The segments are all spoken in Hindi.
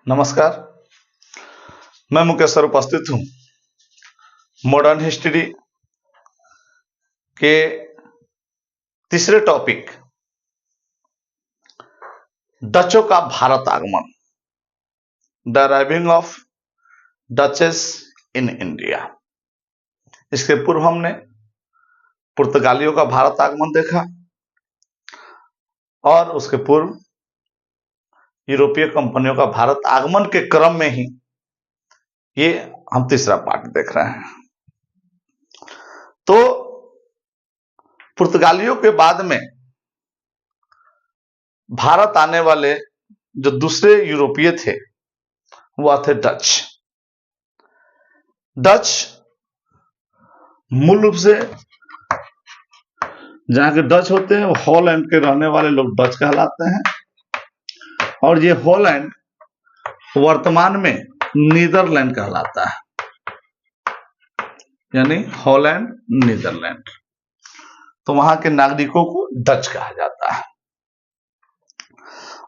नमस्कार। मैं मुकेश सर उपस्थित हूँ मॉडर्न हिस्ट्री के तीसरे टॉपिक डचों का भारत आगमन, the arriving of duchess in India. इसके पूर्व हमने पुर्तगालियों का भारत आगमन देखा और उसके पूर्व यूरोपीय कंपनियों का भारत आगमन के क्रम में ही ये हम तीसरा पार्ट देख रहे हैं। तो पुर्तगालियों के बाद में भारत आने वाले जो दूसरे यूरोपीय थे वह थे डच। डच मूल रूप से जहां के डच होते हैं वो हॉलैंड के रहने वाले लोग डच कहलाते हैं और ये हॉलैंड वर्तमान में नीदरलैंड कहलाता है, यानी हॉलैंड नीदरलैंड। तो वहां के नागरिकों को डच कहा जाता है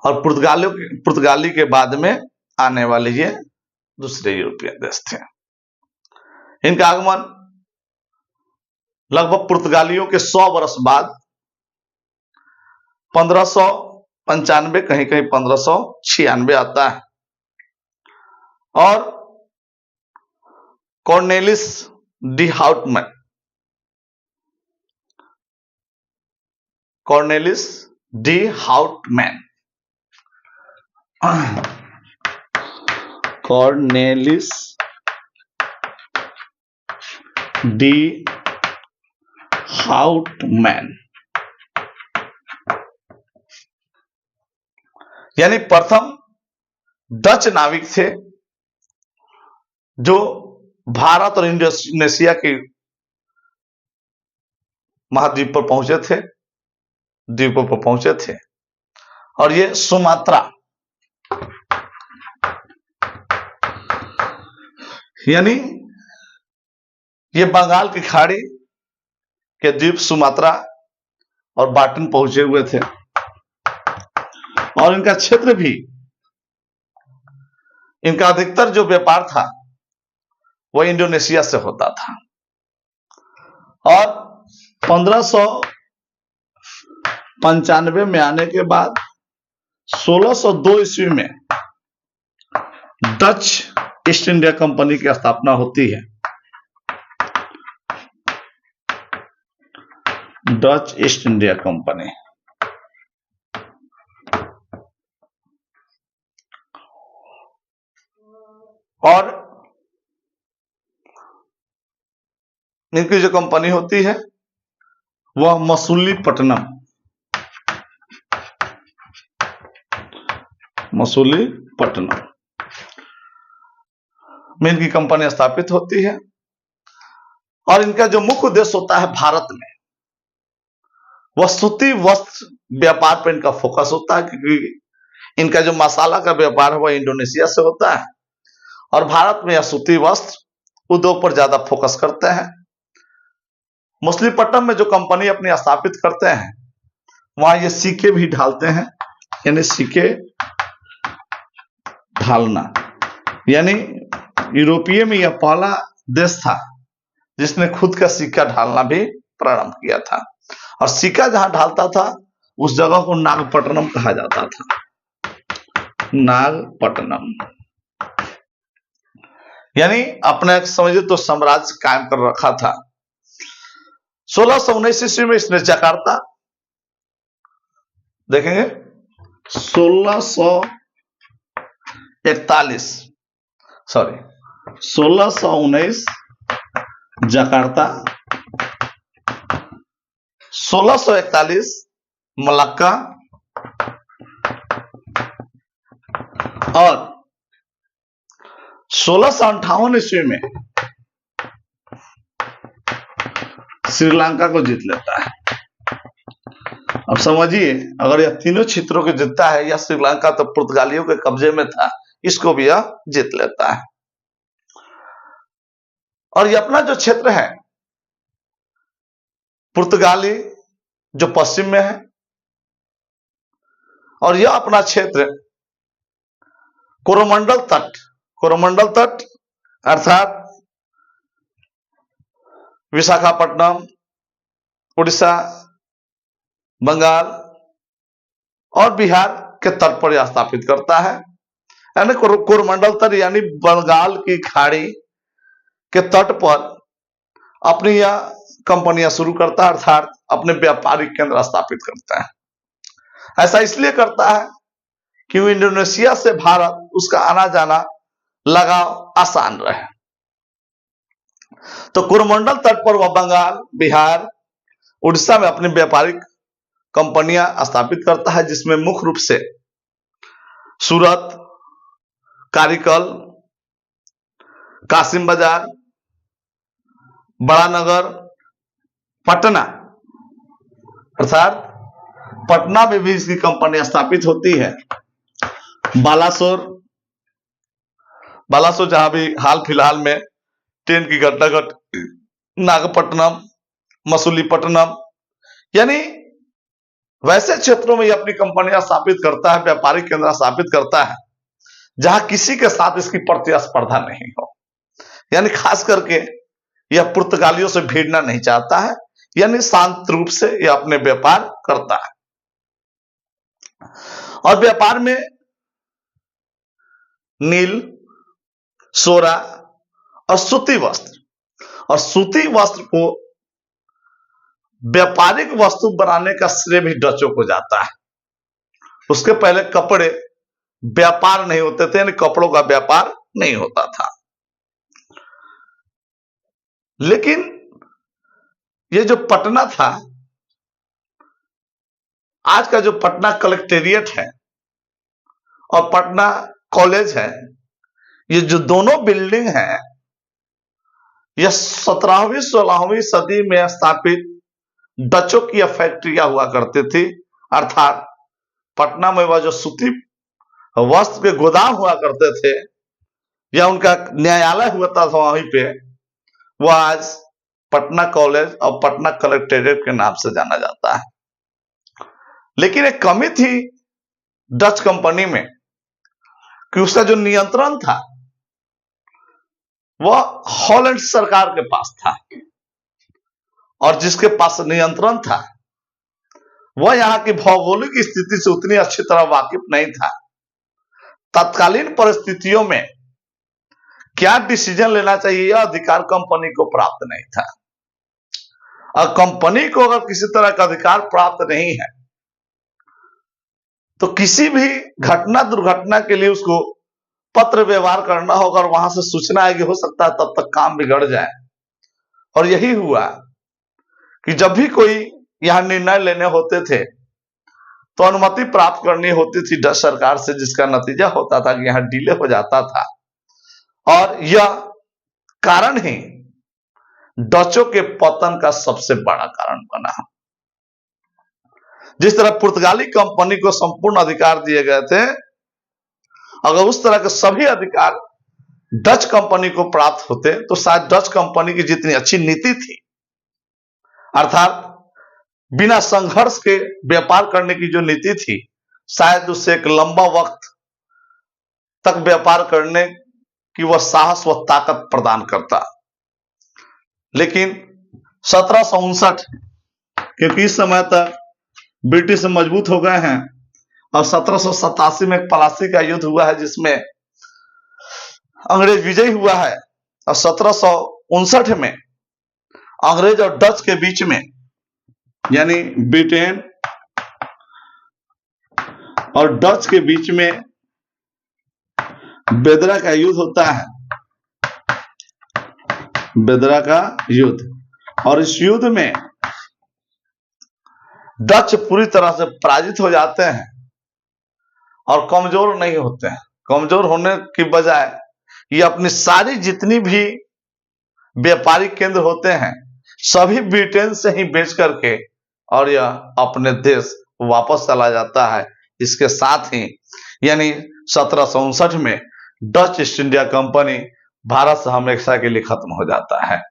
और पुर्तगाली के बाद में आने वाले ये दूसरे यूरोपीय देश थे। इनका आगमन लगभग पुर्तगालियों के 100 वर्ष बाद 1595, कहीं कहीं 1596 आता है और कॉर्नेलिस डी हाउटमैन यानी प्रथम डच नाविक थे जो भारत और इंडोनेशिया के महाद्वीप पर पहुंचे थे, द्वीपों पर पहुंचे थे और ये सुमात्रा यानी ये बंगाल की खाड़ी के द्वीप सुमात्रा और बाटन पहुंचे हुए थे और इनका क्षेत्र भी, इनका अधिकतर जो व्यापार था वह इंडोनेशिया से होता था और 1595 में आने के बाद 1602 ईस्वी में डच ईस्ट इंडिया कंपनी की स्थापना होती है। डच ईस्ट इंडिया कंपनी और इनकी जो कंपनी होती है वह मसूलीपट्टनम में इनकी कंपनी स्थापित होती है और इनका जो मुख्य उद्देश्य होता है भारत में वह सूती वस्त्र व्यापार पर इनका फोकस होता है, क्योंकि इनका जो मसाला का व्यापार है वह इंडोनेशिया से होता है और भारत में यह सूती वस्त्र उद्योग पर ज्यादा फोकस करते हैं। मछलीपट्टनम में जो कंपनी अपनी स्थापित करते हैं वहां ये सिक्के भी ढालते हैं, यानी सिक्के ढालना, यानी यूरोपीय में यह पहला देश था जिसने खुद का सिक्का ढालना भी प्रारंभ किया था और सिक्का जहां ढालता था उस जगह को नागपट्टनम कहा जाता था। नागपट्टनम यानी अपने समझिए तो साम्राज्य कायम कर रखा था। 1619 ईस्वी में इसने जकार्ता, देखेंगे 1619 जकार्ता, 1641 मलक्का और 1658 ईस्वी में श्रीलंका को जीत लेता है। अब समझिए, अगर यह तीनों क्षेत्रों को जीतता है, यह श्रीलंका तो पुर्तगालियों के कब्जे में था, इसको भी यह जीत लेता है और यह अपना जो क्षेत्र है पुर्तगाली जो पश्चिम में है और यह अपना क्षेत्र कोरोमंडल तट अर्थात विशाखापट्टनम, उड़ीसा, बंगाल और बिहार के तट पर यह स्थापित करता है। यानी कोरोमंडल तट यानी बंगाल की खाड़ी के तट पर अपनी यह कंपनियां शुरू करता है, अर्थात अपने व्यापारिक केंद्र स्थापित करता है। ऐसा इसलिए करता है कि इंडोनेशिया से भारत उसका आना जाना लगाव आसान रहे। तो कोरोमंडल तट पर वह बंगाल, बिहार, उड़ीसा में अपनी व्यापारिक कंपनियां स्थापित करता है, जिसमें मुख्य रूप से सूरत, कारिकल, कासिम बाजार, बड़ानगर, पटना अर्थात पटना में भी इसकी कंपनियां स्थापित होती है। बालासोर जहां भी हाल फिलहाल में ट्रेन की घटना घटी, नागपट्टनम, मसूलीपट्टनम, यानी वैसे क्षेत्रों में यह अपनी कंपनियां स्थापित करता है, व्यापारिक केंद्र स्थापित करता है जहां किसी के साथ इसकी प्रतिस्पर्धा नहीं हो। यानी खास करके यह पुर्तगालियों से भिड़ना नहीं चाहता है, यानी शांत रूप से यह अपने व्यापार करता है। और व्यापार में नील, सोरा और सूती वस्त्र को व्यापारिक वस्तु बनाने का श्रेय भी डचों को जाता है। उसके पहले कपड़े व्यापार नहीं होते थे, यानी कपड़ों का व्यापार नहीं होता था। लेकिन ये जो पटना था, आज का जो पटना कलेक्टेरिएट है और पटना कॉलेज है, ये जो दोनों बिल्डिंग है, यह 17वीं 16वीं सदी में स्थापित डचों की फैक्ट्रियां हुआ करती थी। अर्थात पटना में वह जो सूती वस्त्र के गोदाम हुआ करते थे या उनका न्यायालय हुआ था वहीं पे, वह आज पटना कॉलेज और पटना कलेक्टेरिएट के नाम से जाना जाता है। लेकिन एक कमी थी डच कंपनी में कि उसका जो नियंत्रण था वह हॉलैंड सरकार के पास था, और जिसके पास नियंत्रण था वह यहां की भौगोलिक स्थिति से उतनी अच्छी तरह वाकिफ नहीं था। तत्कालीन परिस्थितियों में क्या डिसीजन लेना चाहिए यह अधिकार कंपनी को प्राप्त नहीं था। और कंपनी को अगर किसी तरह का अधिकार प्राप्त नहीं है तो किसी भी घटना दुर्घटना के लिए उसको पत्र व्यवहार करना होगा, और वहां से सूचना आएगी, हो सकता है तब तक काम बिगड़ जाए। और यही हुआ कि जब भी कोई यहां निर्णय लेने होते थे तो अनुमति प्राप्त करनी होती थी डच सरकार से, जिसका नतीजा होता था कि यहां डिले हो जाता था। और यह कारण ही डचों के पतन का सबसे बड़ा कारण बना। जिस तरह पुर्तगाली कंपनी को संपूर्ण अधिकार दिए गए थे, अगर उस तरह के सभी अधिकार डच कंपनी को प्राप्त होते तो शायद डच कंपनी की जितनी अच्छी नीति थी, अर्थात बिना संघर्ष के व्यापार करने की जो नीति थी, शायद उससे एक लंबा वक्त तक व्यापार करने की वह साहस व ताकत प्रदान करता। लेकिन 1759, क्योंकि इस समय तक ब्रिटिश मजबूत हो गए हैं, और 1787 में एक प्लासी का युद्ध हुआ है जिसमें अंग्रेज विजयी हुआ है, और 1759 में अंग्रेज और डच के बीच में, यानी ब्रिटेन और डच के बीच में बेदरा का युद्ध होता है, बेदरा का युद्ध। और इस युद्ध में डच पूरी तरह से पराजित हो जाते हैं और कमजोर नहीं होते हैं। कमजोर होने की बजाय ये अपनी सारी जितनी भी व्यापारिक केंद्र होते हैं सभी ब्रिटेन से ही बेच करके और यह अपने देश वापस चला जाता है। इसके साथ ही यानी 1759 में Dutch east India company Bharat से हमेशा के लिए खत्म हो जाता है।